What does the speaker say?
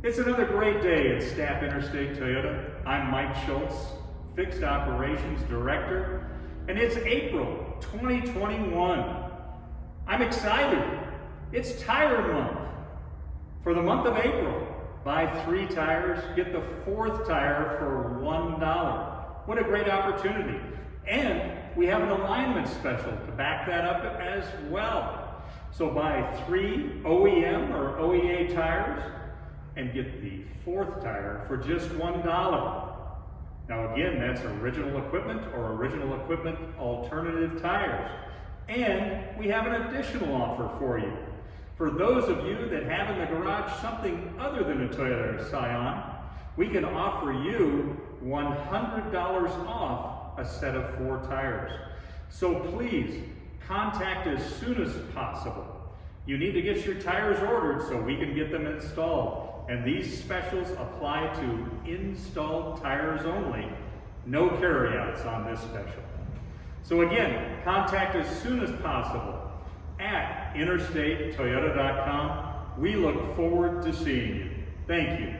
It's another great day at Stapp Interstate Toyota. I'm Mike Schultz, Fixed Operations Director, and it's April 2021. I'm excited. It's tire month. For the month of April, buy 3 tires, get the 4th tire for $1. What a great opportunity. And we have an alignment special to back that up as well. So buy 3 OEM or OEA tires and get the 4th tire for just $1. Now again, that's original equipment or original equipment alternative tires. And we have an additional offer for you. For those of you that have in the garage something other than a Toyota Scion, we can offer you $100 off a set of 4 tires. So please contact as soon as possible. You need to get your tires ordered so we can get them installed. And these specials apply to installed tires only. No carryouts on this special. So again, contact as soon as possible at InterstateToyota.com. We look forward to seeing you. Thank you.